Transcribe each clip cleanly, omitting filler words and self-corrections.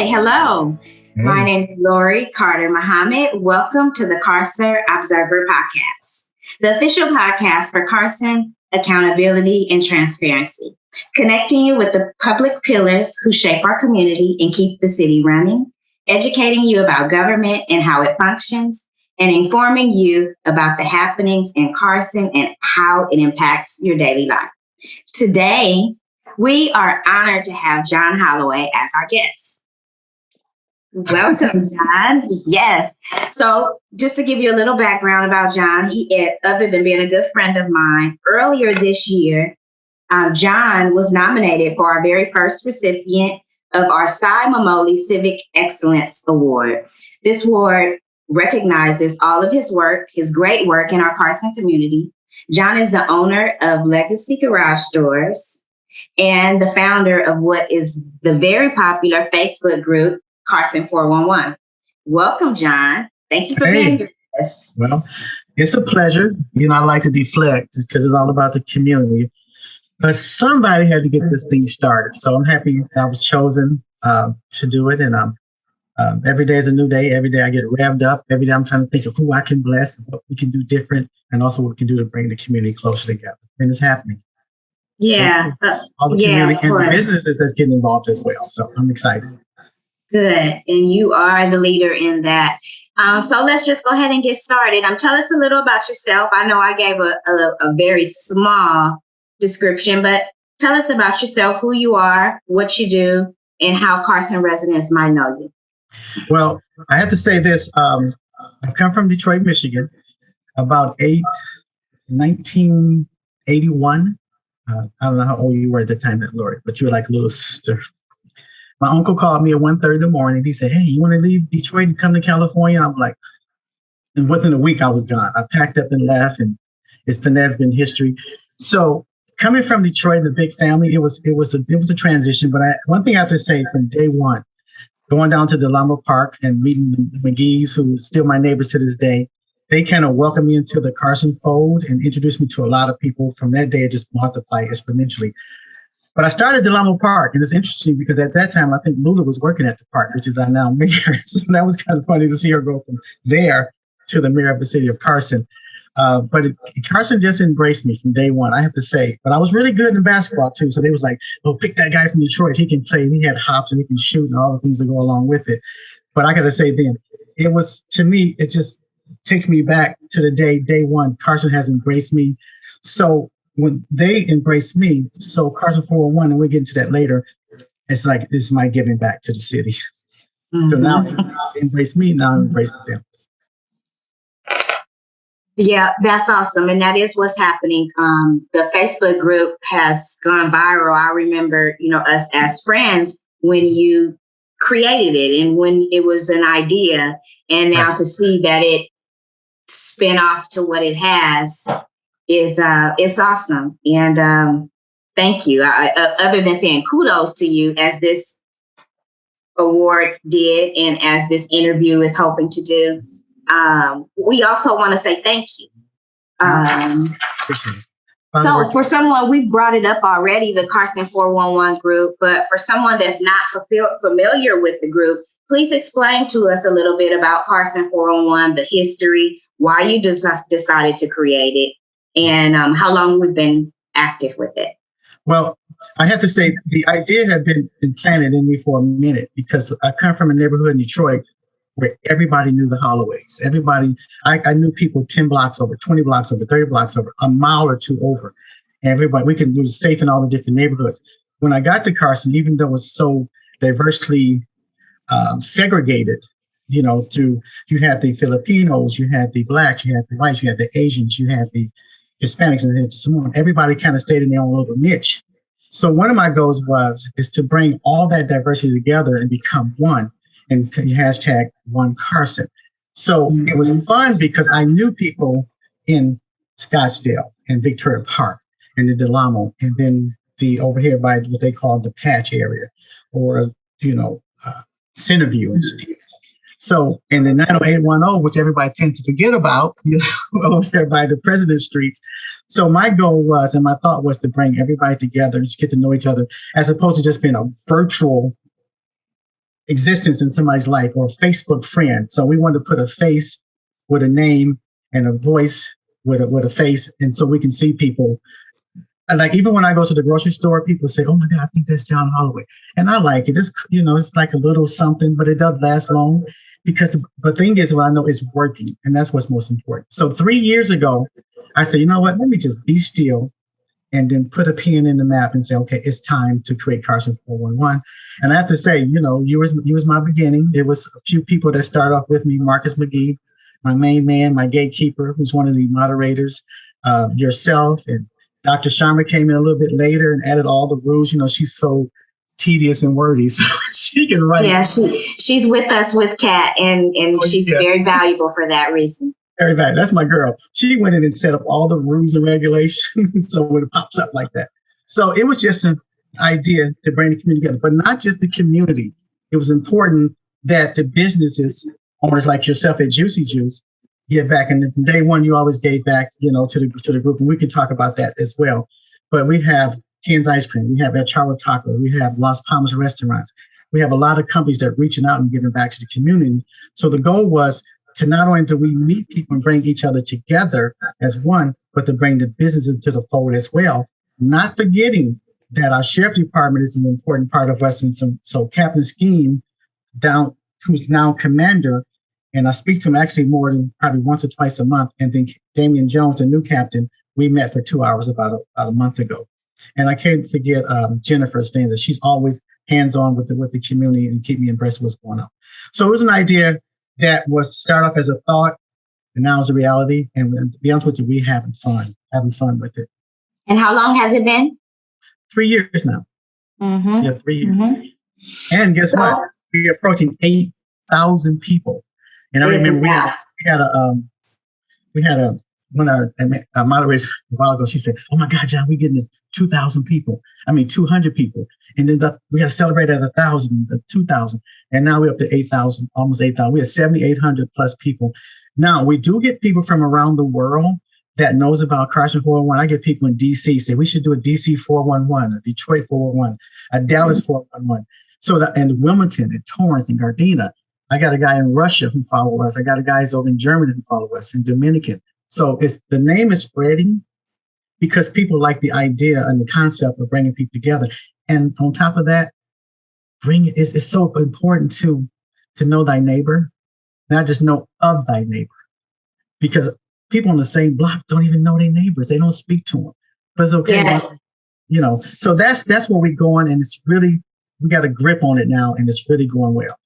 Hi, hello. My Hey, name is Lori Carter Muhammad. Welcome to the Carson Observer Podcast, the official podcast for Carson accountability and transparency, connecting you with the public pillars who shape our community and keep the city running, educating you about government and how it functions, and informing you about the happenings in Carson and how it impacts your daily life. Today, we are honored to have John Hollaway as our guest. Welcome, John. Yes. So, just to give you a little background about John, other than being a good friend of mine, earlier this year, John was nominated for our very first recipient of our Cy Mamoli Civic Excellence Award. This award recognizes all of his work, his great work in our Carson community. John is the owner of Legacy Garage Doors and the founder of what is the very popular Facebook group, Carson 411. Welcome, John. Thank you for being hey. with us. Well, it's a pleasure. I like to deflect because it's all about the community. But somebody had to get this thing started. So I'm happy I was chosen to do it. And every day is a new day. Every day I get revved up. Every day I'm trying to think of who I can bless and what we can do different and also what we can do to bring the community closer together. And it's happening. Yeah. All the community and the businesses that's getting involved as well. So I'm excited. Good. And you are the leader in that. So let's just go ahead and get started. Tell us a little about yourself. I know I gave a very small description, but tell us about yourself, who you are, what you do, and how Carson residents might know you. Well, I have to say this. I've come from Detroit, Michigan, about 1981. I don't know how old you were at the time, Lori, but you were like a little sister. My uncle called me at 1:30 in the morning. He said, "Hey, you want to leave Detroit and come to California?" I'm like, and within a week I was gone. I packed up and left, and it's been history. So coming from Detroit and a big family, it was a transition. But one thing I have to say from day one, going down to Delamo Park and meeting the McGee's, who are still my neighbors to this day, they kind of welcomed me into the Carson fold and introduced me to a lot of people. From that day, it just multiplied exponentially. But I started Delamo Park, and it's interesting because at that time, I think Lula was working at the park, which is our now mayor. So that was kind of funny to see her go from there to the mayor of the city of Carson. But Carson just embraced me from day one, I have to say. But I was really good in basketball, too. So they was like, "Oh, pick that guy from Detroit. He can play, and he had hops, and he can shoot, and all the things that go along with it." But I got to say then, it was, to me, it just takes me back to the day one. Carson has embraced me. So when they embrace me, so Carson 401, and we'll get into that later, it's like, it's my giving back to the city. Mm-hmm. So now they embrace me, now I'm embracing them. Yeah, that's awesome. And that is what's happening. The Facebook group has gone viral. I remember, us as friends when you created it and when it was an idea, and now right. To see that it spin off to what it has is it's awesome. And thank you. Other than saying kudos to you, as this award did and as this interview is hoping to do, we also want to say thank you. So for someone, we've brought it up already, the Carson 411 group, but for someone that's not familiar with the group, please explain to us a little bit about Carson 411, the history, why you decided to create it, and how long we've been active with it. Well, I have to say the idea had been implanted in me for a minute because I come from a neighborhood in Detroit where everybody knew the Holloways. Everybody, I knew people 10 blocks over, 20 blocks over, 30 blocks over, a mile or two over. Everybody, we were safe in all the different neighborhoods. When I got to Carson, even though it was so diversely segregated, you had the Filipinos, you had the Blacks, you had the whites, you had the Asians, you had the Hispanics, and so on. Everybody kind of stayed in their own little niche. So one of my goals is to bring all that diversity together and become one, and hashtag one Carson. So It was fun because I knew people in Scottsdale and Victoria Park and the Delamo, and then the over here by what they call the Patch area, or Centerview and Steve. So in the 90810, which everybody tends to forget about, over there by the President Streets. So my goal was, and my thought was, to bring everybody together and just get to know each other, as opposed to just being a virtual existence in somebody's life, or Facebook friend. So we wanted to put a face with a name and a voice with a face, and so we can see people. And like even when I go to the grocery store, people say, "Oh my God, I think that's John Hollaway," and I like it. It's it's like a little something, but it doesn't last long because the thing is, what I know is working, and that's what's most important. So 3 years ago, I said, you know what? Let me just be still and then put a pin in the map and say, okay, it's time to create Carson 411. And I have to say, you was my beginning. There was a few people that started off with me: Marcus McGee, my main man, my gatekeeper, who's one of the moderators, yourself, and Dr. Sharma came in a little bit later and added all the rules. She's so tedious and wordy, so she can write. Yeah, she's with us with Kat, and she's very valuable for that reason. Very valuable. That's my girl. She went in and set up all the rules and regulations, so when it pops up like that. So it was just an idea to bring the community together, but not just the community. It was important that the businesses owners like yourself at Juicy Juice give back. And from day one, you always gave back, to the group, and we can talk about that as well. But we have Ken's Ice Cream, we have El Charro Taco, we have Las Palmas Restaurants. We have a lot of companies that are reaching out and giving back to the community. So the goal was to not only do we meet people and bring each other together as one, but to bring the businesses to the fold as well. Not forgetting that our sheriff department is an important part of us. And so Captain Scheme, who's now commander, and I speak to him actually more than probably once or twice a month. And then Damian Jones, the new captain, we met for 2 hours about a month ago. And I can't forget Jennifer Stanza. She's always hands-on with the community and keep me abreast of what's going on. So it was an idea that was started off as a thought, and now it's a reality. And to be honest with you, we're having fun with it. And how long has it been? 3 years now. Mm-hmm. Yeah, 3 years. Mm-hmm. And guess what? We're approaching 8,000 people. And I remember we had one of our moderators a while ago. She said, "Oh my God, John, we're getting to 2,000 people. 200 people, and then we got to celebrate at 1,000, 2,000, and now we're up to 8,000, almost 8,000. We have 7,800 plus people. Now we do get people from around the world that knows about Carson 411. I get people in DC say we should do a DC 411, a Detroit 411, a Dallas 411. So that, and Wilmington and Torrance and Gardena. I got a guy in Russia who follows us. I got a guys over in Germany who follow us, in Dominican. So the name is spreading because people like the idea and the concept of bringing people together. And on top of that, it's so important to know thy neighbor, not just know of thy neighbor, because people on the same block don't even know their neighbors. They don't speak to them, but it's okay. Yeah. So that's where we're going. And it's really, we got a grip on it now, and it's really going well.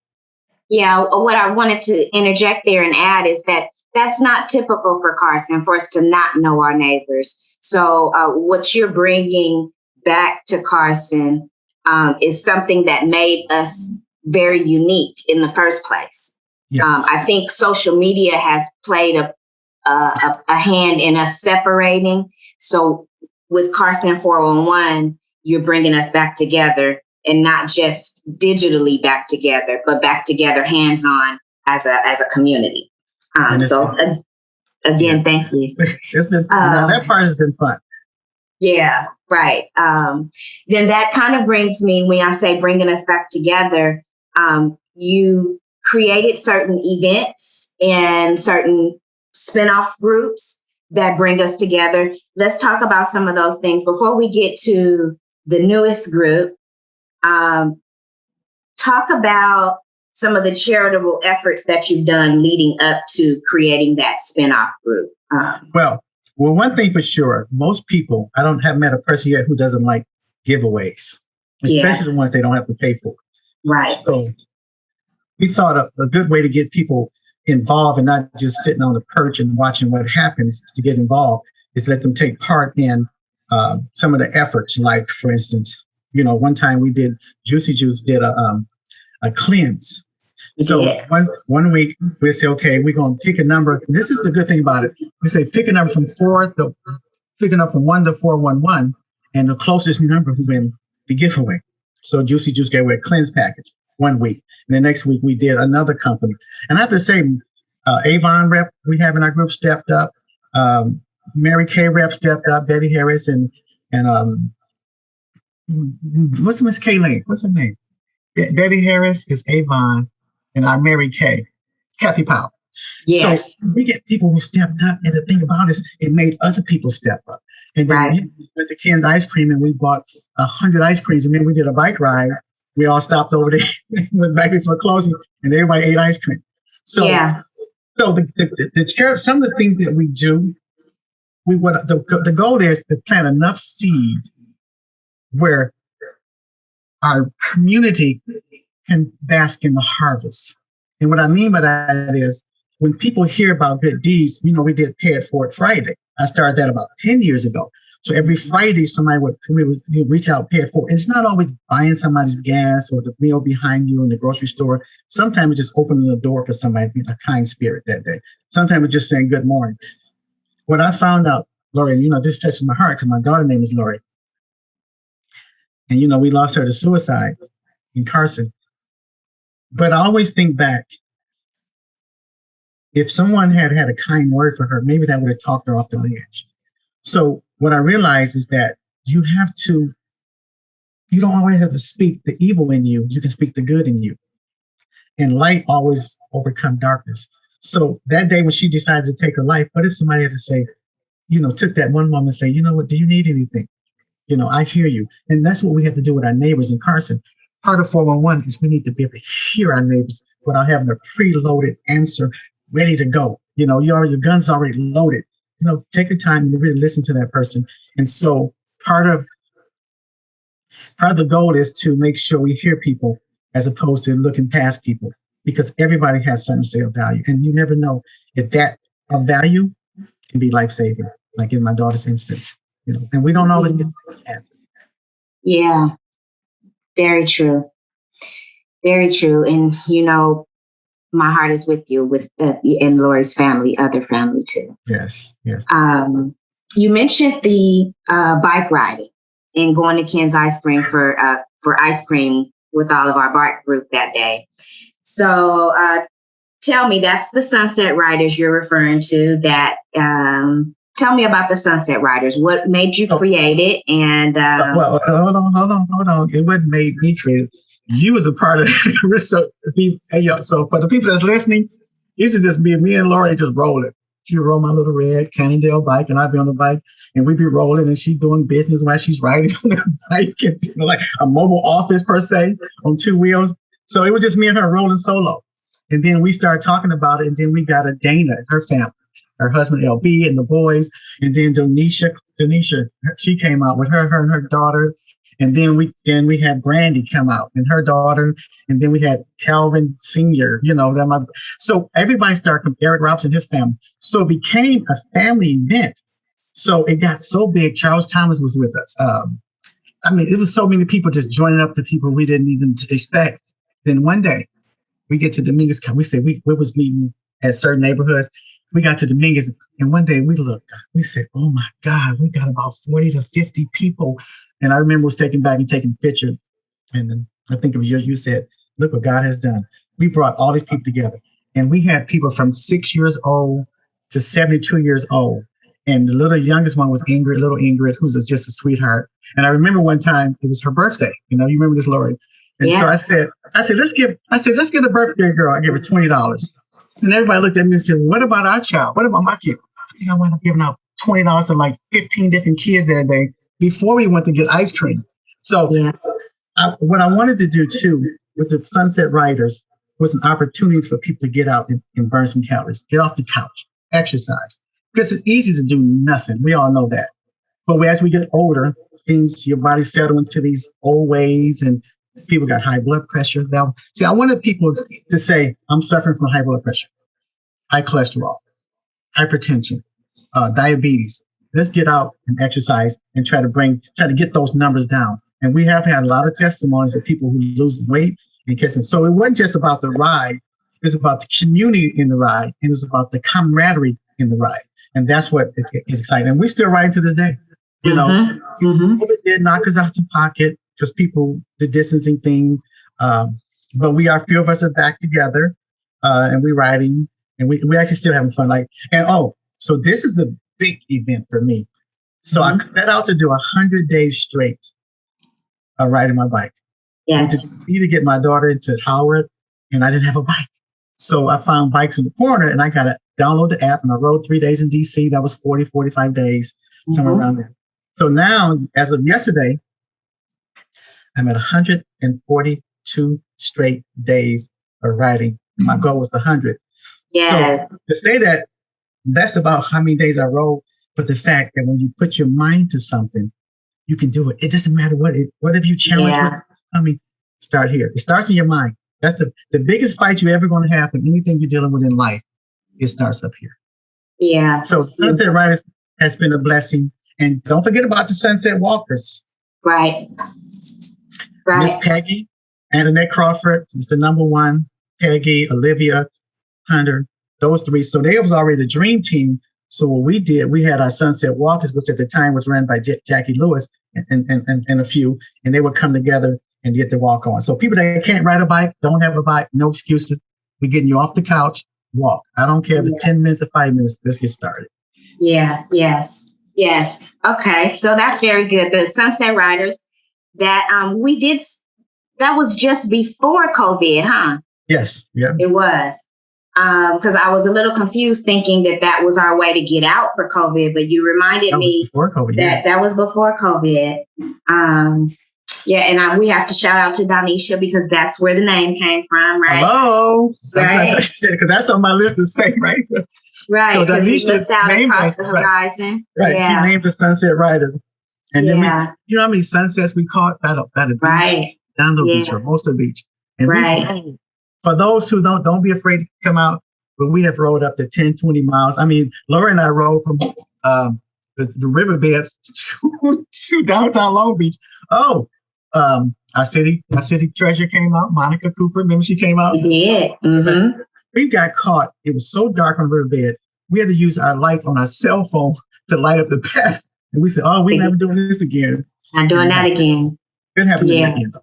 Yeah, what I wanted to interject there and add is that that's not typical for Carson, for us to not know our neighbors. So what you're bringing back to Carson is something that made us very unique in the first place. Yes. I think social media has played a hand in us separating. So with Carson 411, you're bringing us back together. And not just digitally back together, but back together hands-on as a community. Again, thank you. It's been that part has been fun. Yeah, right. Then that kind of brings me, when I say bringing us back together, you created certain events and certain spinoff groups that bring us together. Let's talk about some of those things before we get to the newest group. Talk about some of the charitable efforts that you've done leading up to creating that spinoff group. Well, one thing for sure, most people, I haven't met a person yet who doesn't like giveaways, especially the ones they don't have to pay for. Right. So we thought a good way to get people involved and not just sitting on the perch and watching what happens to get involved is let them take part in some of the efforts. Like, for instance, one time we did, Juicy Juice did a cleanse. So one week we say, okay, we're going to pick a number. This is the good thing about it. We say pick a number from 1 to 411, and the closest number will win the giveaway. So Juicy Juice gave away a cleanse package 1 week. And the next week we did another company. And I have to say, Avon rep we have in our group stepped up. Mary Kay rep stepped up, Betty Harris, and what's Miss Kayleen? What's her name? Betty Harris is Avon, and our Mary Kay, Kathy Powell. Yes. So we get people who stepped up, and the thing about it is it made other people step up. And then we went to Ken's Ice Cream, and we bought 100 ice creams, and then we did a bike ride. We all stopped over there, went back before closing, and everybody ate ice cream. So, so the church, some of the things that we do, the goal is to plant enough seed where our community can bask in the harvest. And what I mean by that is when people hear about good deeds, we did Pay It Forward Friday. I started that about 10 years ago. So every Friday, somebody would reach out, pay it forward. And it's not always buying somebody's gas or the meal behind you in the grocery store. Sometimes it's just opening the door for somebody, a kind spirit that day. Sometimes it's just saying good morning. What I found out, Lori, this touches my heart because my daughter's name is Lori. And, we lost her to suicide in Carson. But I always think back, if someone had a kind word for her, maybe that would have talked her off the ledge. So what I realized is that you don't always have to speak the evil in you. You can speak the good in you. And light always overcomes darkness. So that day when she decided to take her life, what if somebody had to say, took that one moment and say, you know what, do you need anything? I hear you. And that's what we have to do with our neighbors in Carson. Part of 411 is we need to be able to hear our neighbors without having a preloaded answer ready to go. Your gun's already loaded. Take your time and really listen to that person. And so part of the goal is to make sure we hear people as opposed to looking past people, because everybody has something to say of value. And you never know if that of value can be life-saving, like in my daughter's instance, and we don't always get those answers. Yeah, very true. Very true. And, my heart is with you and Lori's family, other family too. Yes. You mentioned the bike riding and going to Ken's Ice Cream for ice cream with all of our bike group that day. So tell me, that's the Sunset Riders you're referring to. That tell me about the Sunset Riders. What made you create it? And well, hold on. It wasn't made me create it. You was a part of it. So for the people that's listening, this is just me and Lori just rolling. She would roll my little red Cannondale bike, and I'd be on the bike, and we'd be rolling, and she's doing business while she's riding on the bike, and, like a mobile office per se on two wheels. So it was just me and her rolling solo. And then we started talking about it, and then we got a Dana and her family, her husband LB and the boys, and then Denisha, she came out with her and her daughter. And then we had Brandy come out and her daughter, and then we had Calvin Sr., so everybody started, Eric Robson, his family. So it became a family event. So it got so big. Charles Thomas was with us. It was so many people just joining up to people we didn't even expect. Then one day we get to Dominguez. We said we was meeting at certain neighborhoods. We got to Dominguez, and one day we looked, we said, oh my God, we got about 40 to 50 people. And I remember was taking pictures. And then I think it was you said, look what God has done. We brought all these people together. And we had people from 6 years old to 72 years old. And the youngest one was little Ingrid, who's just a sweetheart. And I remember one time it was her birthday. You remember this, Lori. And so I said, let's give the birthday girl. I gave her $20. And everybody looked at me and said, what about our child? What about my kid? I think I wound up giving out $20 to like 15 different kids that day before we went to get ice cream. So what I wanted to do too with the Sunset Riders was an opportunity for people to get out and burn some calories, get off the couch, exercise. Because it's easy to do nothing. We all know that. But as we get older, your body settle into these old ways, and people got high blood pressure. Now, see, I wanted people to say, I'm suffering from high blood pressure, high cholesterol, hypertension, diabetes. Let's get out and exercise and try to get those numbers down. And we have had a lot of testimonies of people who lose weight and kissing. So it wasn't just about the ride. It was about the community in the ride. And it was about the camaraderie in the ride. And that's what is exciting. And we still ride to this day. COVID did knock us out the pocket because the distancing thing. But a few of us are back together and we're riding, and we actually still having fun. So this is a big event for me. So I set out to do 100 days straight riding my bike. went to Yes. DC to get my daughter into Howard, and I didn't have a bike. So I found bikes in the corner, and I got to download the app, and I rode 3 days in DC. That was 40, 45 days, somewhere around there. So now, as of yesterday, I'm at 142 straight days of riding. My goal was 100. Yeah. So to say that, that's about how many days I rode. But the fact that when you put your mind to something, you can do it. It doesn't matter what if you challenge. I mean, start here. It starts in your mind. That's the biggest fight you're ever going to have in anything you're dealing with in life. It starts up here. Yeah. So Sunset Riders has been a blessing. And don't forget about the Sunset Walkers. Right. Miss Peggy, Annette Crawford is the number one. Peggy, Olivia, Hunter, those three. So they was already the dream team. So what we did, we had our Sunset Walkers, which at the time was run by Jackie Lewis and a few, and they would come together and get the walk on. So people that can't ride a bike, don't have a bike, no excuses. We're getting you off the couch, walk. I don't care if it's 10 minutes or 5 minutes. Let's get started. Yeah. Yes. Yes. Okay. So that's very good. The Sunset Riders that we did, that was just before COVID, huh? Yes. Yeah. It was. Because I was a little confused thinking that was our way to get out for COVID, but you reminded me that was before COVID. And we have to shout out to Donisha because that's where the name came from, right? Hello. Right. Because that's on my list to say, right? Right. So Donisha looked out across the horizon. Right. Yeah. She named the Sunset Riders. And then you know how many sunsets we caught by the beach? Right. Down the beach or most of the beach. And right. For those who don't be afraid to come out, but we have rode up to 10, 20 miles. I mean, Laura and I rode from the riverbed to downtown Long Beach. Oh, our city treasure came out. Monica Cooper, remember she came out? Yeah. Mm-hmm. We got caught. It was so dark on the riverbed. We had to use our lights on our cell phone to light up the path. And we said, oh, we're never doing this again. Not doing that again. It happened again, though.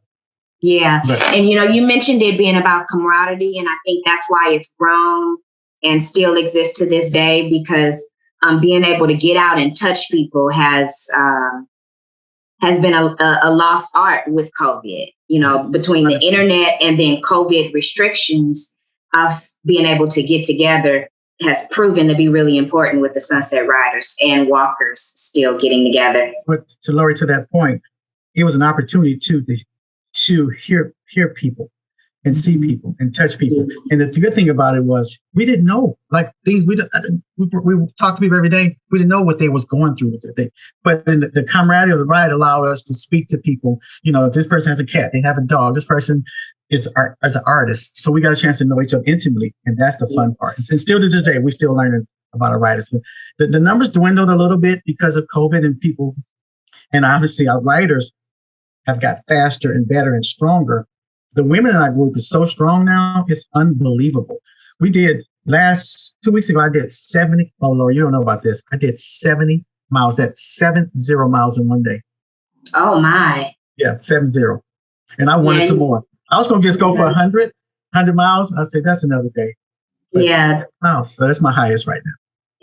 Yeah. And, you mentioned it being about camaraderie, and I think that's why it's grown and still exists to this day because being able to get out and touch people has been a lost art with COVID, between the internet and then COVID restrictions, us being able to get together has proven to be really important with the Sunset Riders and Walkers still getting together. But to Lori, to that point, it was an opportunity to hear people and see people and touch people. And the good thing about it was we didn't know things. We talk to people every day. We didn't know what they was going through with their thing. But in the camaraderie of the ride allowed us to speak to people. If this person has a cat, they have a dog. This person is an artist. So we got a chance to know each other intimately. And that's the fun part. And still to this day, we're still learning about our riders. The numbers dwindled a little bit because of COVID and people. And obviously our riders have got faster and better and stronger. The women in our group is so strong now, it's unbelievable. We did 2 weeks ago, I did 70. Oh, Lord, you don't know about this. I did 70 miles. That's 70 miles in one day. Oh, my. Yeah, 70. And I wanted some more. I was going to just go for 100 miles. I said, that's another day. But miles, so that's my highest right now.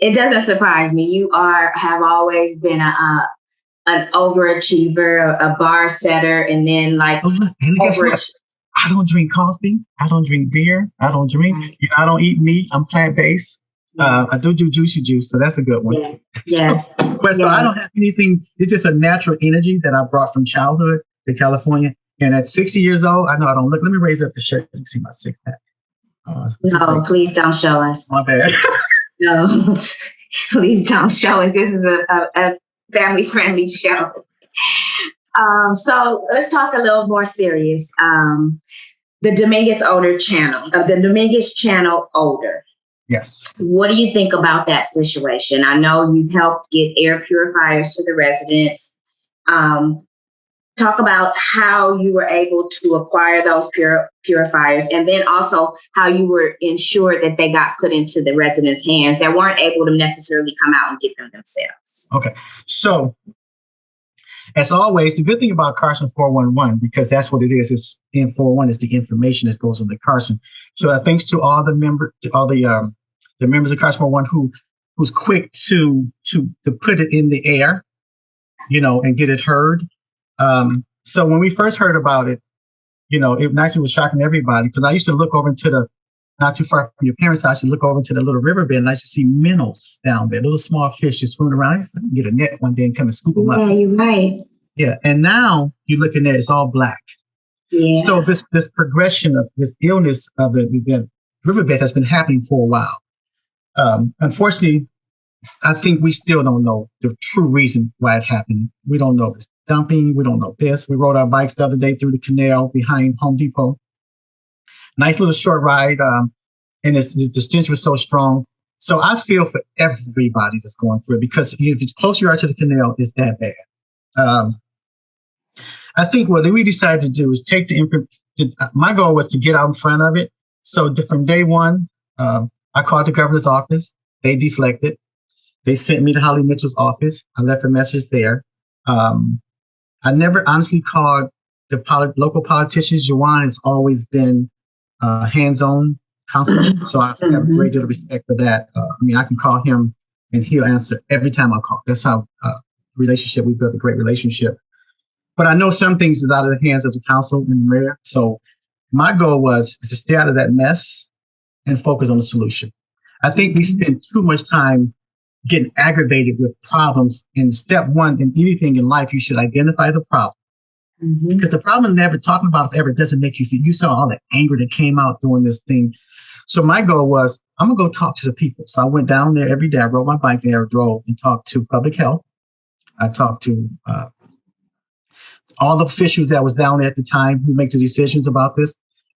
It doesn't surprise me. You have always been an overachiever, a bar setter, and then I don't drink coffee. I don't drink beer. I don't drink. I don't eat meat. I'm plant-based. Yes. I do juicy juice, so that's a good one. Yeah. Yes. So I don't have anything. It's just a natural energy that I brought from childhood to California. And at 60 years old, I know I don't look. Let me raise up the shirt. You can see my six pack. No, please don't show us. My bad. No, please don't show us. This is a family-friendly show. So let's talk a little more serious. The Dominguez Channel Older. Yes. What do you think about that situation? I know you've helped get air purifiers to the residents. Talk about how you were able to acquire those purifiers, and then also how you were ensured that they got put into the residents' hands that weren't able to necessarily come out and get them themselves. Okay. So, as always, the good thing about Carson 411, because that's what it is in 411 is the information that goes on the Carson. So thanks to all the members of Carson 411 who's quick to put it in the air, and get it heard. So when we first heard about it, it actually was shocking everybody because I used to look over into not too far from your parents' house, you look over into the little riverbed and I used to see minnows down there, little small fish just swimming around. I used to get a net one day and come and scoop them up. Yeah, you're right. Yeah. And now you're looking at it's all black. Yeah. So this progression of this illness of the riverbed has been happening for a while. Unfortunately, I think we still don't know the true reason why it happened. We don't know this dumping. We don't know this. We rode our bikes the other day through the canal behind Home Depot. Nice little short ride. And the stench was so strong. So I feel for everybody that's going through it because if the closer you are to the canal, it's that bad. I think what we decided to do is take the information. My goal was to get out in front of it. So from day one, I called the governor's office. They deflected. They sent me to Holly Mitchell's office. I left a message there. I never honestly called the local politicians. Juwan has always been hands-on councilman, so I have a great deal of respect for that. I can call him and he'll answer every time I call. That's how relationship we built a great relationship. But I know some things is out of the hands of the council and the mayor. So my goal was to stay out of that mess and focus on the solution. I think we spend too much time getting aggravated with problems. And step one in anything in life, you should identify the problem. Because the problem never talking about it ever doesn't make you feel. You saw all the anger that came out doing this thing. So my goal was, I'm going to go talk to the people. So I went down there every day. I rode my bike there, drove and talked to public health. I talked to all the officials that was down there at the time who make the decisions about this,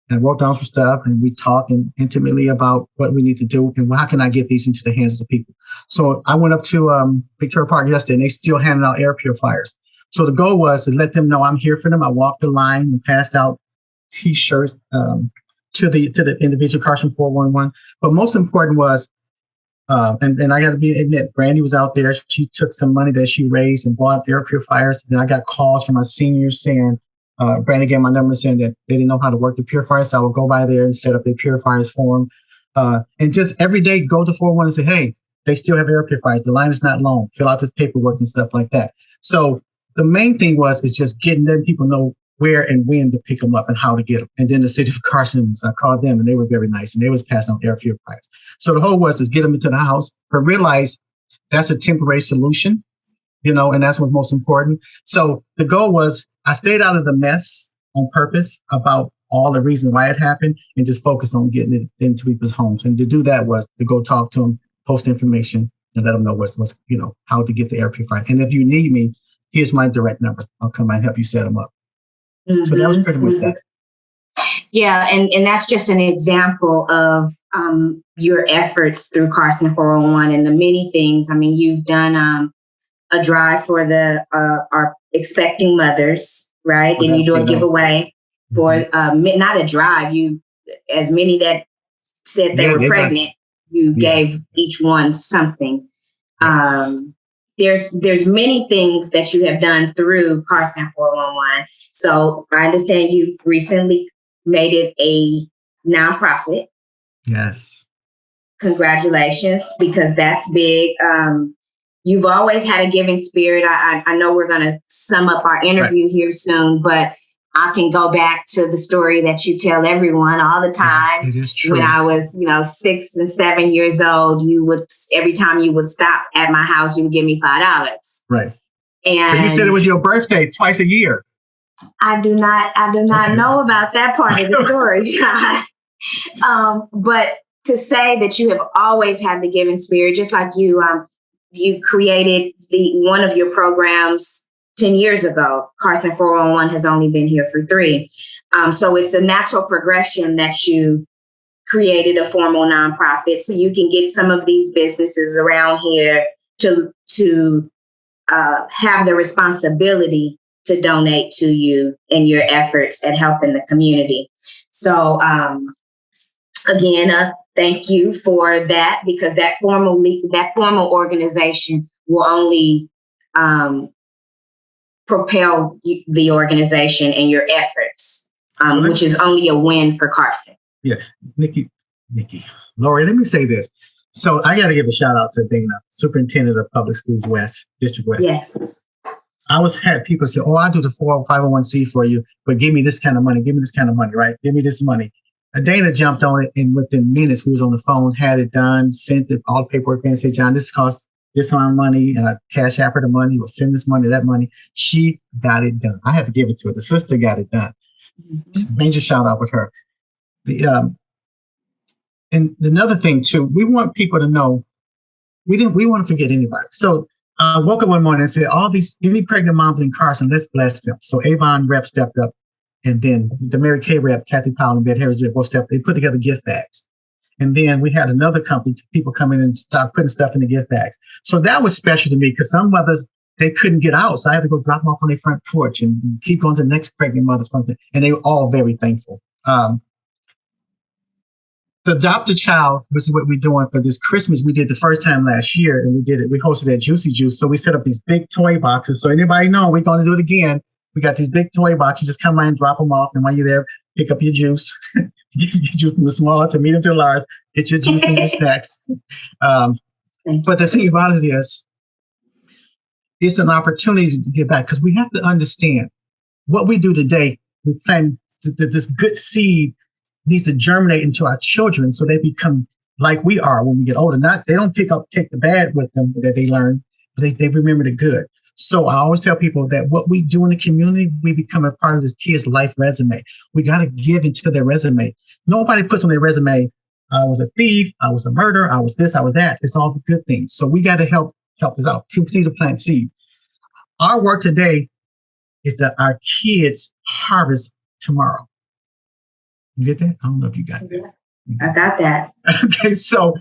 and wrote down some stuff, and we talked intimately about what we need to do and how can I get these into the hands of the people. So I went up to Victoria Park yesterday, and they still handing out air purifiers. So the goal was to let them know I'm here for them. I walked the line and passed out T-shirts to the individual Carson 411. But most important was, and I got to admit, Brandy was out there. She took some money that she raised and bought air purifiers. Then I got calls from my seniors saying, Brandy gave my number saying that they didn't know how to work the purifiers. So I would go by there and set up the purifiers for them. And just every day go to 411 and say, hey, they still have air purifiers. The line is not long. Fill out this paperwork and stuff like that. So the main thing is just letting people know where and when to pick them up and how to get them. And then the city of Carson, I called them and they were very nice and they was passing on air purifiers. So the whole was get them into the house, but realize that's a temporary solution, and that's what's most important. So the goal was I stayed out of the mess on purpose about all the reasons why it happened and just focused on getting it into people's homes. And to do that was to go talk to them, post information and let them know what's how to get the air purifier. And if you need me, here's my direct number. I'll come by and help you set them up. So that was pretty much that. Yeah, and that's just an example of your efforts through Carson 401 and the many things. I mean, you've done a drive for our expecting mothers, right? And you do a giveaway for not a drive. You, as many that said they were pregnant, you gave each one something. Yes. There's many things that you have done through Carson 411. So I understand you've recently made it a nonprofit. Yes. Congratulations, because that's big. You've always had a giving spirit. I know we're going to sum up our interview here soon, but I can go back to the story that you tell everyone all the time. It is true. When I was, 6 and 7 years old, every time you would stop at my house, you would give me $5. Right. And you said it was your birthday twice a year. I do not know about that part of the story, John. But to say that you have always had the giving spirit, just like you created one of your programs 10 years ago. Carson 401 has only been here for 3. So it's a natural progression that you created a formal nonprofit so you can get some of these businesses around here to have the responsibility to donate to you in your efforts at helping the community. So again, thank you for that, because that formal organization will only propel the organization and your efforts, which is only a win for Carson. Yeah, Nikki, Lori, let me say this. So I got to give a shout out to Dana, Superintendent of Public Schools West, District West. Yes. had people say, "Oh, I'll do the 501c for you, but give me this kind of money. Give me this kind of money, right? Give me this money." Dana jumped on it, and within minutes, we was on the phone, had it done, sent it, all the paperwork in, and said, "John, this costs this amount of money," and I cash app her the money, or send this money, that money. She got it done. I had to give it to her. The sister got it done. Major shout out with her. And another thing too, we want people to know we want to forget anybody. So I woke up one morning and said, any pregnant moms in Carson, let's bless them. So Avon rep stepped up, and then the Mary Kay rep, Kathy Powell and Beth Harris rep both stepped up. They put together gift bags. And then we had another company, people come in and start putting stuff in the gift bags. So that was special to me because some mothers, they couldn't get out. So I had to go drop them off on their front porch and keep going to the next pregnant mother. And they were all very thankful. The Adopt a Child, which is what we're doing for this Christmas. We did the first time last year, and we hosted at Juicy Juice. So we set up these big toy boxes. So anybody know we're going to do it again. We got these big toy boxes. You just come by and drop them off. And while you're there, pick up your juice. Get you from the small to medium to large. Get your juice and your snacks. But the thing about it is, it's an opportunity to give back because we have to understand what we do today. We plant this good seed needs to germinate into our children so they become like we are when we get older. They don't take the bad with them that they learn, but they remember the good. So I always tell people that what we do in the community, we become a part of the kids' life resume. We got to give into their resume. Nobody puts on their resume, I was a thief, I was a murderer, I was this, I was that. It's all the good things. So we got to help this out, continue to plant seed. Our work today is that our kids harvest tomorrow. You get that? I don't know if you got that. I got that. Okay, so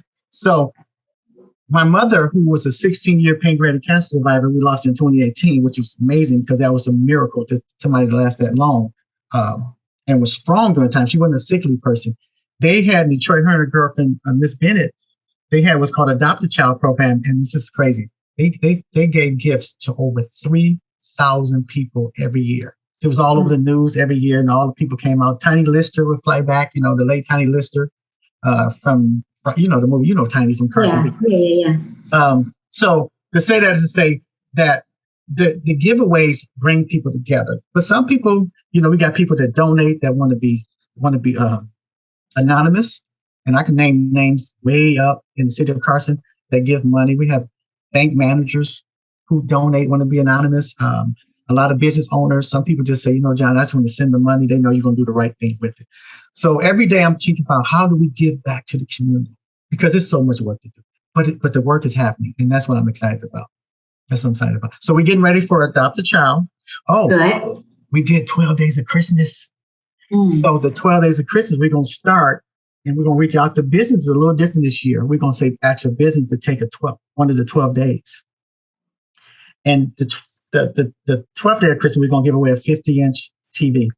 my mother, who was a 16-year pancreatic cancer survivor, we lost in 2018, which was amazing because that was a miracle to somebody to last that long, and was strong during the time. She wasn't a sickly person. They had in Detroit, her and her girlfriend, Miss Bennett, they had what's called Adopt a Child program, and this is crazy. They gave gifts to over 3,000 people every year. It was all over the news every year, and all the people came out. Tiny Lister would fly back, the late Tiny Lister from the movie, Tiny from Carson. Yeah. So to say that is to say that the giveaways bring people together. But some people, we got people that donate that want to be anonymous, and I can name names way up in the city of Carson that give money. We have bank managers who donate, want to be anonymous. A lot of business owners, some people just say, John, I just want to send the money. They know you're going to do the right thing with it. So every day I'm thinking about how do we give back to the community? Because it's so much work to do. But the work is happening, and that's what I'm excited about. So we're getting ready for Adopt a Child. Oh, good. We did 12 Days of Christmas. So the 12 Days of Christmas, we're going to start, and we're going to reach out to businesses a little different this year. We're going to say actual business to take one of the 12 days. And the 12th day of Christmas, we're going to give away a 50-inch TV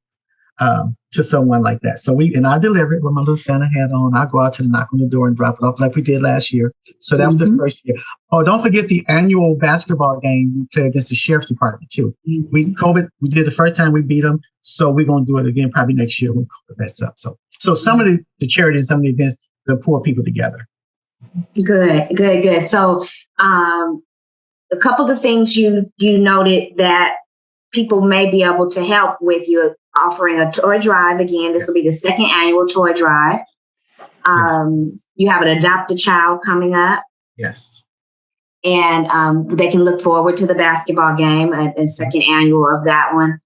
to someone like that. So I deliver it with my little Santa hat on. I go out to the knock on the door and drop it off like we did last year. So that was the first year. Oh, don't forget the annual basketball game we played against the sheriff's department too. We did the first time, we beat them. So we're going to do it again probably next year when COVID bets up. So some of the charities, some of the events, they'll pull people together. Good. So a couple of things you noted that people may be able to help with. You're offering a toy drive again. This will be the second annual toy drive. You have an Adopt a Child coming up. Yes. And they can look forward to the basketball game, a second annual of that one.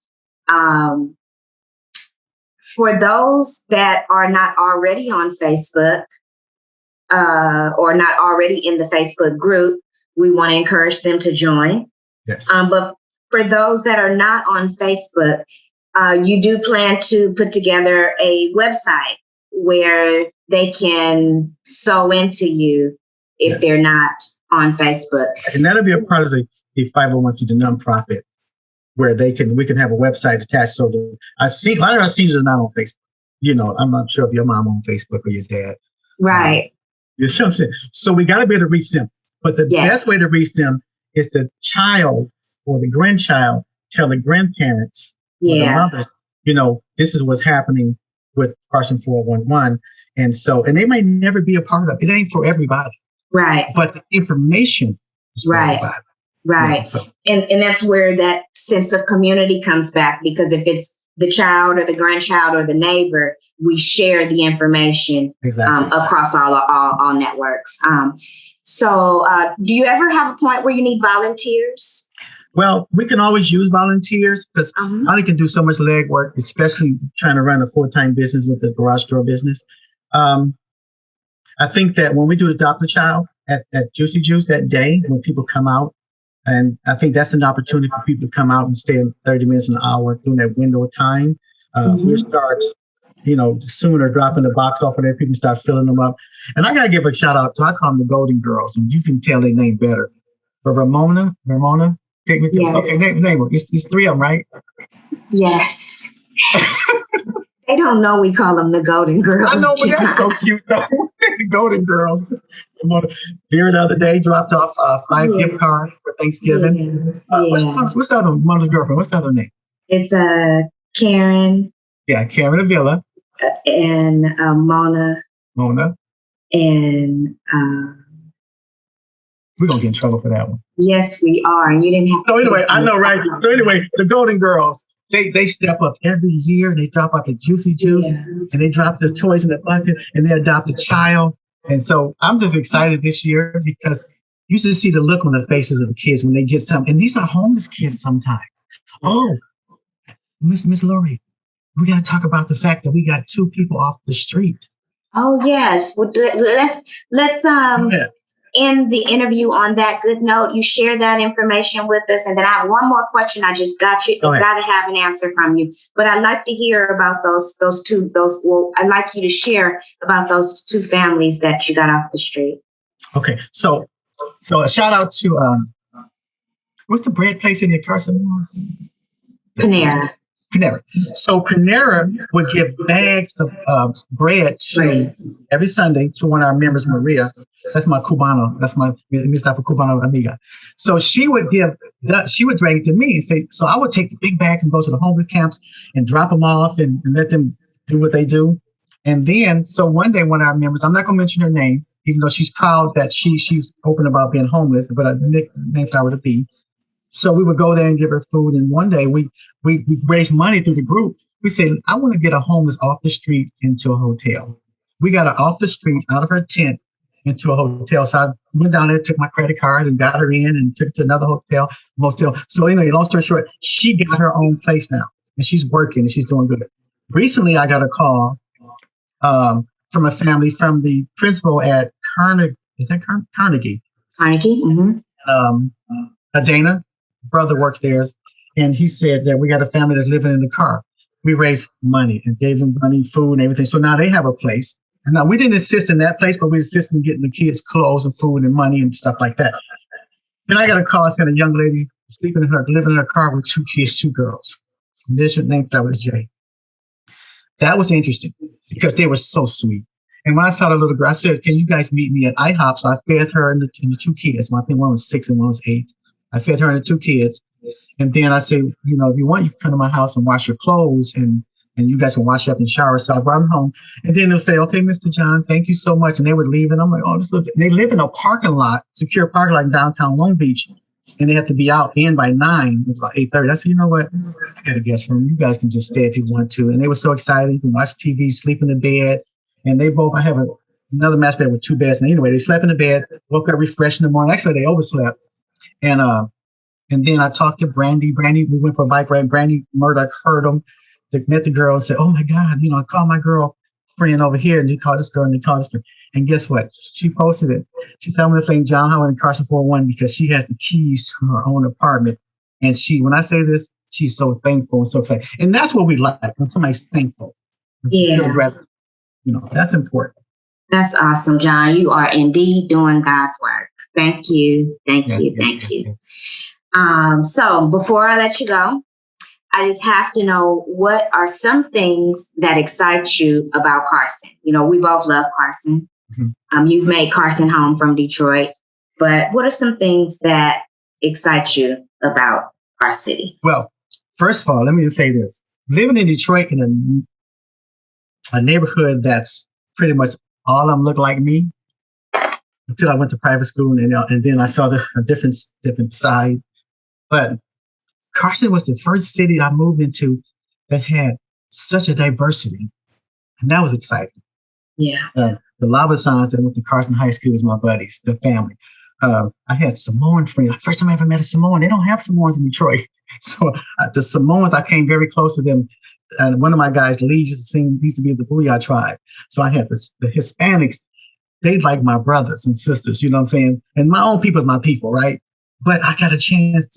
For those that are not already on Facebook or not already in the Facebook group, we want to encourage them to join. Yes. But for those that are not on Facebook, you do plan to put together a website where they can sew into you if they're not on Facebook. And that'll be a part of the 501c, the nonprofit, where we can have a website attached. So a lot of our seniors are not on Facebook. I'm not sure if your mom on Facebook or your dad. Right. You see what I'm saying? So we got to be able to reach them. But the best way to reach them is the child or the grandchild tell the grandparents or the mothers, this is what's happening with Carson 411. And they may never be a part of it. It ain't for everybody. Right. But the information is for everybody. Right. So And that's where that sense of community comes back, because if it's the child or the grandchild or the neighbor, we share the information exactly. Across all networks. Do you ever have a point where you need volunteers? Well, we can always use volunteers because I only can do so much leg work, especially trying to run a full-time business with a garage door business. I think that when we do adopt a child at Juicy Juice that day, when people come out, and I think that's an opportunity for people to come out and stay 30 minutes, an hour during that window of time. We'll start, sooner dropping the box off of there. People start filling them up. And I got to give a shout out to, I call them the Golden Girls, and you can tell their name better. But Ramona, take me through. Yes. Okay, name them. It's three of them, right? Yes. They don't know we call them the Golden Girls. I know, but that's so cute, though. The Golden Girls. Here the other day, dropped off 5 gift cards for Thanksgiving. What's the other mother's girlfriend? What's the other name? It's Karen. Yeah, Karen Avila. And Mona. And we're going to get in trouble for that one. Yes, we are. And you didn't have to. So anyway, I know, right? So anyway, the Golden Girls. They step up every year. They drop off the Juicy Juice, and they drop the toys in the bucket, and they adopt a child. And so I'm just excited this year because you should see the look on the faces of the kids when they get something. And these are homeless kids sometimes. Oh, Miss Lori, we got to talk about the fact that we got 2 people off the street. Oh yes, well, let's end the interview on that good note. You share that information with us, and then I have one more question. I just got to have an answer from you, but I'd like to hear about those two. I'd like you to share about those 2 families that you got off the street. Okay, so a shout out to what's the bread place in your Carson? Panera. So Panera would give bags of bread every Sunday to one of our members, Maria. That's my Cubano. That's my Mr. Cubano amiga. So she would drag it to me and say, so I would take the big bags and go to the homeless camps and drop them off and let them do what they do. And then, so one day, one of our members, I'm not going to mention her name, even though she's proud that she's open about being homeless, but I named her to be. So we would go there and give her food. And one day we raised money through the group. We said, I want to get a homeless off the street into a hotel. We got her off the street, out of her tent, into a hotel. So I went down there, took my credit card and got her in and took her to another motel. So anyway, long story short, she got her own place now and she's working and she's doing good. Recently, I got a call from a family from the principal at Carnegie. Is that Carnegie? Carnegie. Mm-hmm. Dana. Brother works there, and he said that we got a family that's living in the car. We raised money and gave them money, food, and everything. So now they have a place. And now we didn't assist in that place, but we assisted in getting the kids clothes and food and money and stuff like that. Then I got a call saying a young lady living in her car with 2 kids, 2 girls. And this name that was Jay. That was interesting because they were so sweet. And when I saw the little girl, I said, "Can you guys meet me at IHOP?" So I fed her and the 2 kids. I think one was 6 and one was 8. I fed her and the 2 kids. And then I say, if you want, you can come to my house and wash your clothes and you guys can wash up and shower. So I brought them home. And then they'll say, "Okay, Mr. John, thank you so much." And they would leave. And I'm like, they live in a parking lot, secure parking lot in downtown Long Beach. And they have to be in by 9. It was like 8:30. I said, "You know what? I got a guest room. You guys can just stay if you want to." And they were so excited. You can watch TV, sleep in the bed. And I have another master bed with 2 beds. And anyway, they slept in the bed, woke up refreshed in the morning. Actually, they overslept. And then I talked to Brandy. We went for a bike ride. Brandy Murdoch heard them. They met the girl and said, "Oh my God, I called my girlfriend over here and he called this girl and he called this girl." And guess what? She posted it. She told me to thank John Howard and Carson 401 because she has the keys to her own apartment. And when I say this, she's so thankful and so excited. And that's what we like when somebody's thankful. Yeah. That's important. That's awesome, John. You are indeed doing God's work. Thank you. Thank you. So before I let you go, I just have to know, what are some things that excite you about Carson? We both love Carson. Mm-hmm. You've made Carson home from Detroit, but what are some things that excite you about our city? Well, first of all, let me just say this. Living in Detroit in a neighborhood that's pretty much all of them look like me, until I went to private school, and then I saw a different side. But Carson was the first city I moved into that had such a diversity, and that was exciting. Yeah. The Labasans that went to Carson High School was my buddies, the family. I had Samoan friends. First time I ever met a Samoan. They don't have Samoans in Detroit. So the Samoans, I came very close to them. And one of my guys, Lee, used to be of the Booyah tribe. So I had the Hispanics. They like my brothers and sisters, you know what I'm saying? And my own people is my people, right? But I got a chance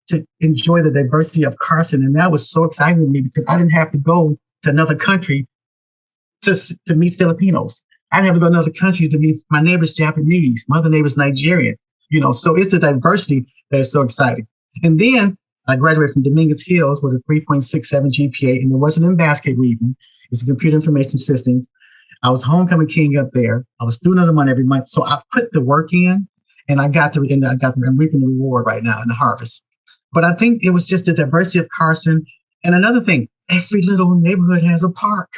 to enjoy the diversity of Carson. And that was so exciting to me because I didn't have to go to another country to meet Filipinos. I didn't have to go to another country to meet my neighbor's Japanese, my other neighbor's Nigerian, so it's the diversity that is so exciting. And then I graduated from Dominguez Hills with a 3.67 GPA, and it wasn't in basket weaving. It's a computer information systems. I was homecoming king up there. I was student of the month every month. So I put the work in, and I'm reaping the reward right now in the harvest. But I think it was just the diversity of Carson. And another thing, every little neighborhood has a park.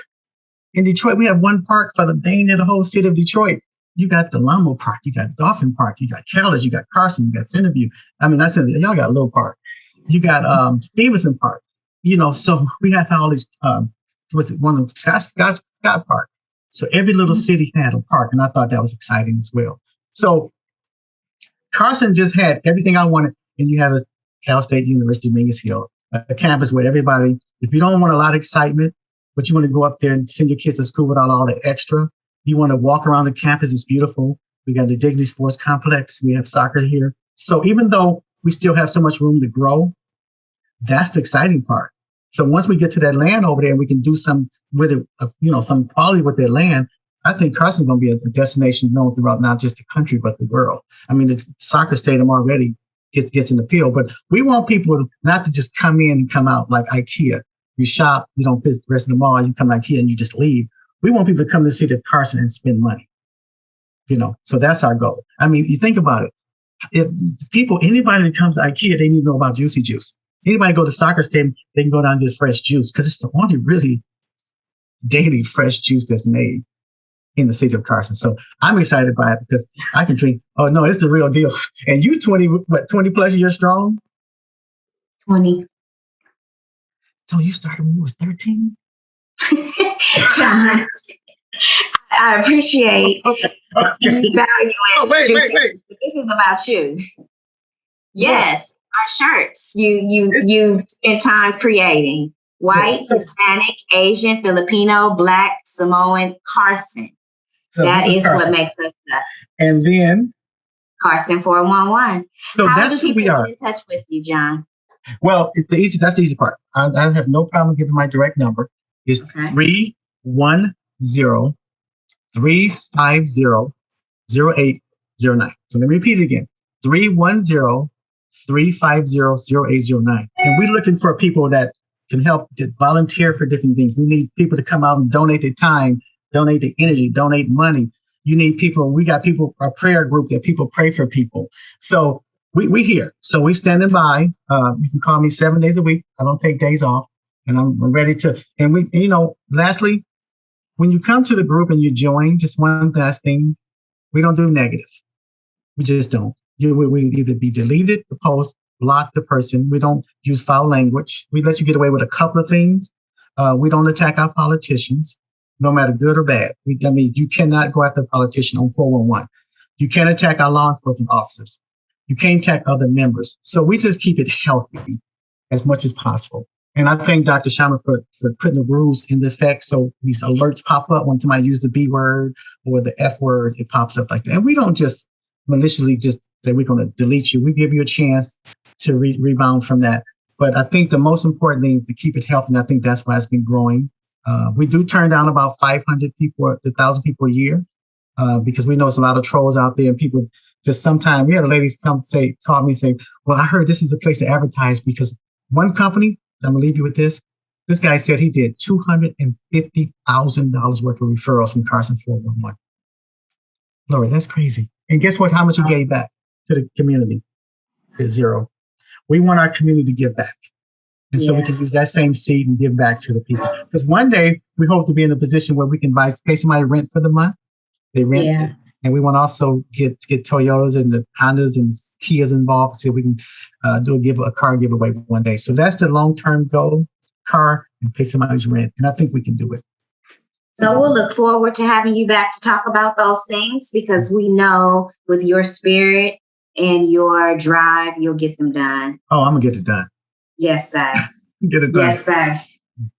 In Detroit, we have one park for the dang in the whole city of Detroit. You got the Lamo Park, you got Dolphin Park, you got Callis, you got Carson, you got Centerview. I mean, y'all got Little Park. You got Stevenson Park. So we have all these, one of Scott Park. So every little city had a park, and I thought that was exciting as well. So Carson just had everything I wanted, and you have a Cal State University, Dominguez Hill, a campus where everybody, if you don't want a lot of excitement, but you want to go up there and send your kids to school without all the extra, you want to walk around the campus, it's beautiful. We got the Dignity Sports Complex. We have soccer here. So even though we still have so much room to grow, that's the exciting part. So once we get to that land over there and we can do some with it, some quality with their land, I think Carson's going to be a destination known throughout not just the country, but the world. I mean, the soccer stadium already gets an appeal, but we want people not to just come in and come out like IKEA. You shop, you don't visit the rest of the mall, you come to IKEA and you just leave. We want people to come to the city of Carson and spend money. So that's our goal. I mean, you think about it. If anybody that comes to IKEA, they need to know about Juicy Juice. Anybody go to soccer stadium, they can go down and get fresh juice because it's the only really daily fresh juice that's made in the city of Carson. So I'm excited by it because I can drink. Oh no, it's the real deal. And you 20 plus years strong? 20. So you started when you was 13? I appreciate okay. you valuing. Oh, wait. This is about you. Yes, our shirts. You spend time creating. White, Hispanic, Asian, Filipino, Black, Samoan, Carson. So that is Carson. What makes us up. And then Carson 411. So how that's do people who we are. Get in touch with you, John? Well, that's the easy part. I have no problem giving my direct number. It's 310-350-0809. So let me repeat it again. 310-350-0809. And we're looking for people that can help to volunteer for different things. We need people to come out and donate their time, donate their energy, donate money. You need people. We got people, a prayer group that people pray for people. So we here. So we standing by. You can call me 7 days a week. I don't take days off, and I'm ready to. And lastly, when you come to the group and you join, just one last thing, we don't do negative. We just don't. We either be deleted the post, block the person. We don't use foul language. We let you get away with a couple of things. We don't attack our politicians, no matter good or bad. You cannot go after a politician on 411. You can't attack our law enforcement officers. You can't attack other members. So we just keep it healthy as much as possible. And I thank Dr. Sharma for putting the rules into effect so these alerts pop up when somebody uses the B word or the F word, it pops up like that. And we don't just maliciously just say we're going to delete you. We give you a chance to rebound from that. But I think the most important thing is to keep it healthy, and I think that's why it's been growing. We do turn down about 500 people to 1,000 people a year because we know it's a lot of trolls out there, and people just sometimes, we had a lady call me and say, well, I heard this is a place to advertise because one company, I'm going to leave you with this. This guy said he did $250,000 worth of referrals from Carson 411. Lord, that's crazy. And guess what? How much he gave back to the community? It's zero. We want our community to give back. And so we can use that same seed and give back to the people. Because one day we hope to be in a position where we can pay somebody rent for the month. They rent. And we want to also get Toyotas and the Hondas and Kias involved, see if we can do a car giveaway one day. So that's the long-term goal, car and pay somebody's rent. And I think we can do it. So we'll look forward to having you back to talk about those things, because we know with your spirit and your drive, you'll get them done. Oh, I'm going to get it done. Yes, sir. Get it done. Yes, sir.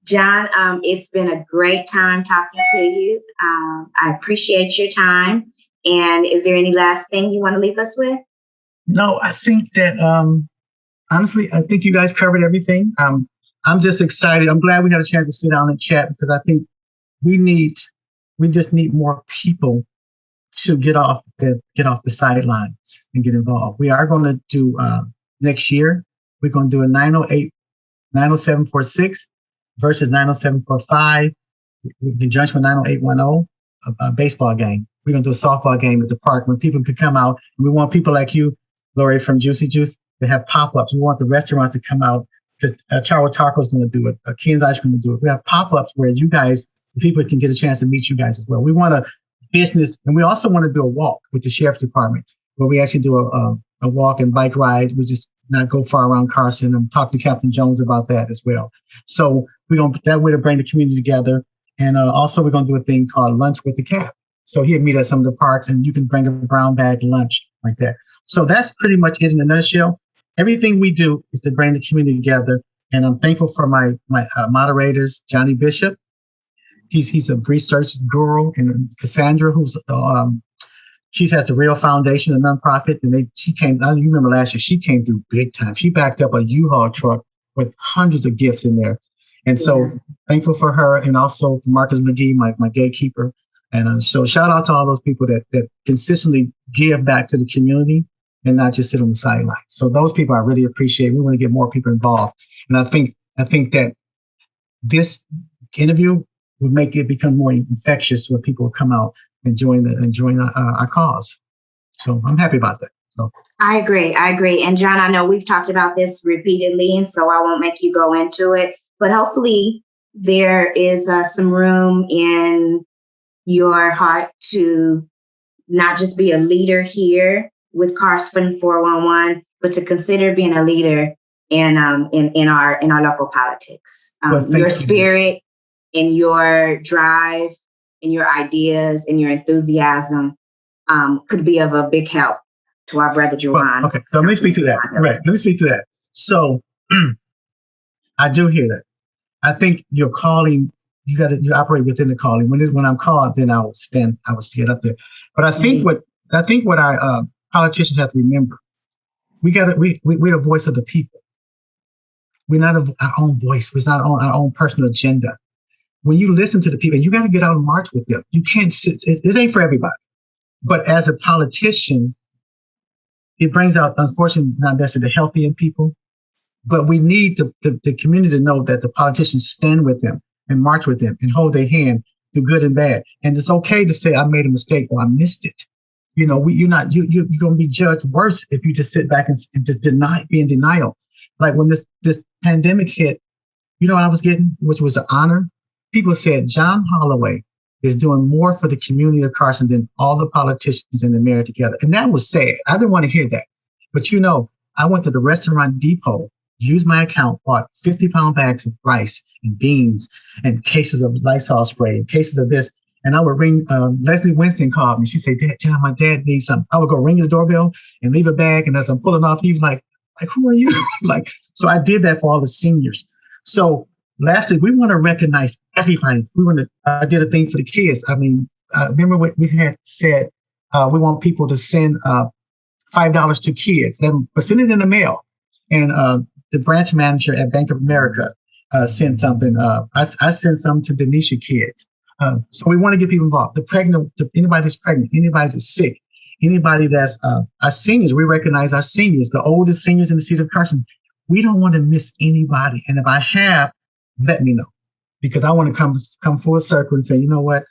John, it's been a great time talking to you. I appreciate your time. And is there any last thing you want to leave us with? No, I think that, honestly, I think you guys covered everything. I'm just excited. I'm glad we had a chance to sit down and chat, because I think we just need more people to get off the sidelines and get involved. We are going to do next year. We're going to do a 90746 versus 90745 in conjunction with 90810, a baseball game. We're going to do a softball game at the park when people can come out. And we want people like you, Lori, from Juicy Juice, to have pop-ups. We want the restaurants to come out, because Charwa Taco is going to do it. Ken's Ice Cream will do it. We have pop-ups where you guys, people can get a chance to meet you guys as well. We want a business, and we also want to do a walk with the sheriff's department, where we actually do a walk and bike ride. We just not go far around Carson, and talk to Captain Jones about that as well. So we're going to that way to bring the community together. And also we're going to do a thing called Lunch with the Cap. So he'll meet at some of the parks, and you can bring a brown bag lunch like that. So that's pretty much it in a nutshell. Everything we do is to bring the community together. And I'm thankful for my moderators, Johnny Bishop. He's a research guru, and Cassandra, who's she has the Real Foundation, a nonprofit, and she came. You remember last year, she came through big time. She backed up a U-Haul truck with hundreds of gifts in there, and so thankful for her, and also for Marcus McGee, my gatekeeper. And so shout out to all those people that consistently give back to the community and not just sit on the sidelines. So those people I really appreciate. We want to get more people involved, and I think that this interview would make it become more infectious, where people will come out and join our cause. So I'm happy about that. So I agree. And John, I know we've talked about this repeatedly, and so I won't make you go into it, but hopefully there is some room in your heart to not just be a leader here with Carson 411, but to consider being a leader in our local politics. Your spirit and your drive and your ideas and your enthusiasm could be of a big help to our brother Juwan. Okay, so let me speak to that. Right, let me speak to that. So I do hear that. I think your calling, you operate within the calling. When I'm called, then I will stand up there. But I think what our politicians have to remember, we're the voice of the people. We're not our own voice. We're not on our own personal agenda. When you listen to the people, you got to get out and march with them. You can't sit. This ain't for everybody. But as a politician, it brings out, unfortunately, not necessarily the healthy in people. But we need the community to know that the politicians stand with them and march with them and hold their hand through good and bad. And it's okay to say, I made a mistake or I missed it. You know, you're going to be judged worse if you just sit back and just be in denial. Like when this pandemic hit, you know what I was getting, which was an honor? People said John Hollaway is doing more for the community of Carson than all the politicians in the mayor together. And that was sad. I didn't want to hear that. But you know, I went to the restaurant depot, used my account, bought 50-pound bags of rice and beans and cases of Lysol spray and cases of this. And I would ring, Leslie Winston called me. She said, John, my dad needs something. I would go ring the doorbell and leave a bag. And as I'm pulling off, he was like, who are you? So I did that for all the seniors. So lastly, we want to recognize everybody. I did a thing for the kids. I mean, remember what we had said, we want people to send $5 to kids, but send it in the mail. And the branch manager at Bank of America sent something. I sent some to Denisha kids. So we want to get people involved. Anybody that's pregnant, anybody that's sick, anybody that's our seniors. We recognize our seniors, the oldest seniors in the city of Carson. We don't want to miss anybody. And if I have, let me know, because I want to come full circle and say, you know what?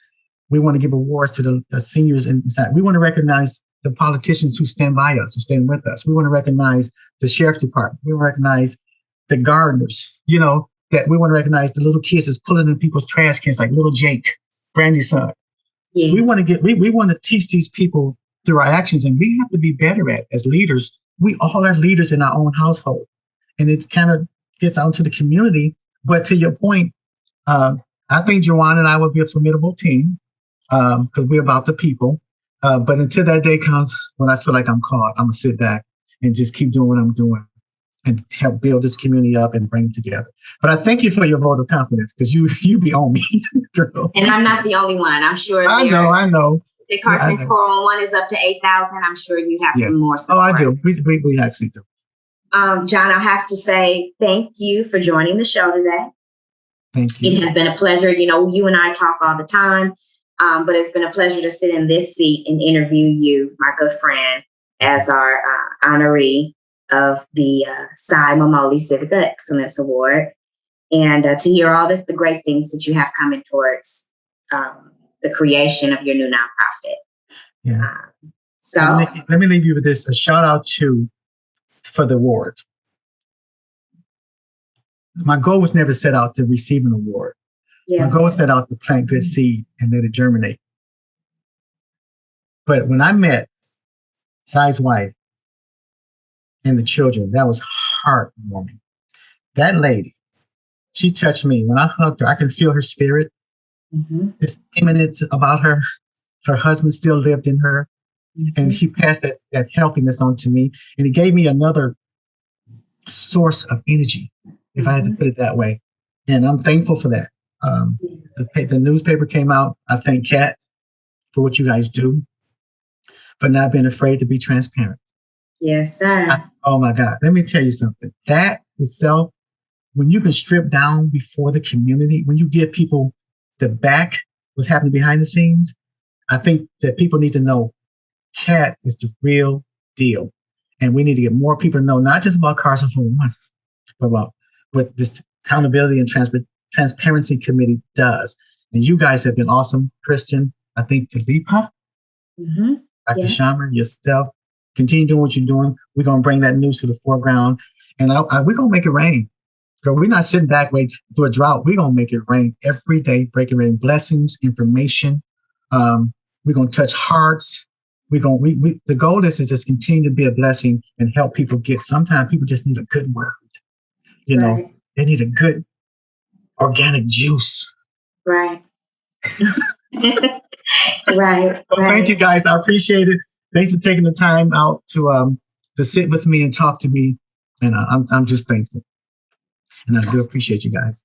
We want to give awards to the seniors inside. We want to recognize the politicians who stand by us and stand with us. We want to recognize the sheriff's department. We want to recognize the gardeners, that we want to recognize the little kids that's pulling in people's trash cans, like little Jake, Brandy's son. Yes. We want to teach these people through our actions, and we have to be better at as leaders. We all are leaders in our own household, and it kind of gets out into the community. But to your point, I think Joanne and I will be a formidable team because we're about the people. But until that day comes when I feel like I'm called, I'm gonna sit back and just keep doing what I'm doing and help build this community up and bring it together. But I thank you for your vote of confidence because you be on me, girl. And I'm not the only one. I'm sure. I know. The Carson 411 is up to 8,000. I'm sure you have some more support. Oh, I do. We actually do. John, I'll have to say thank you for joining the show today. Thank you. It has been a pleasure. You know, you and I talk all the time, but it's been a pleasure to sit in this seat and interview you, my good friend, as our honoree of the Cy Momoli Civic Excellence Award, and to hear all the great things that you have coming towards the creation of your new nonprofit. Yeah. So let me leave you with this: a shout out for the award. My goal was never set out to receive an award. Yeah. My goal was set out to plant good seed and let it germinate. But when I met Cy's wife and the children, that was heartwarming. That lady, she touched me. When I hugged her, I could feel her spirit. Mm-hmm. This eminence about her. Her husband still lived in her. Mm-hmm. And she passed that healthiness on to me. And it gave me another source of energy, if I had to put it that way. And I'm thankful for that. The newspaper came out. I thank Kat for what you guys do, for not being afraid to be transparent. Yes, sir. Oh my God. Let me tell you something. That itself, when you can strip down before the community, when you give people the back, what's happening behind the scenes, I think that people need to know Kat is the real deal. And we need to get more people to know, not just about Carson for one, but about what this accountability and transparency committee does. And you guys have been awesome. Kristen, I think Philippa, Dr. Sharma, yourself, continue doing what you're doing. We're going to bring that news to the foreground, and we're going to make it rain. So we're not sitting back waiting through a drought. We're going to make it rain every day, break it rain, blessings, information. We're going to touch hearts. The goal is to just continue to be a blessing and help people sometimes people just need a good word. You know, they need a good organic juice. Right. Right. So thank you guys. I appreciate it. Thanks for taking the time out to sit with me and talk to me. And I'm just thankful. And I do appreciate you guys.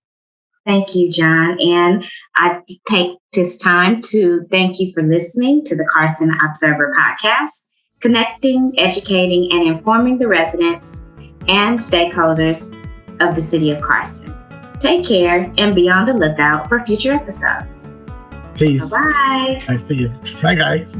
Thank you, John. And I take this time to thank you for listening to the Carson Observer podcast, connecting, educating, and informing the residents and stakeholders of the city of Carson. Take care and be on the lookout for future episodes. Peace. Bye. Nice to see you. Bye, guys.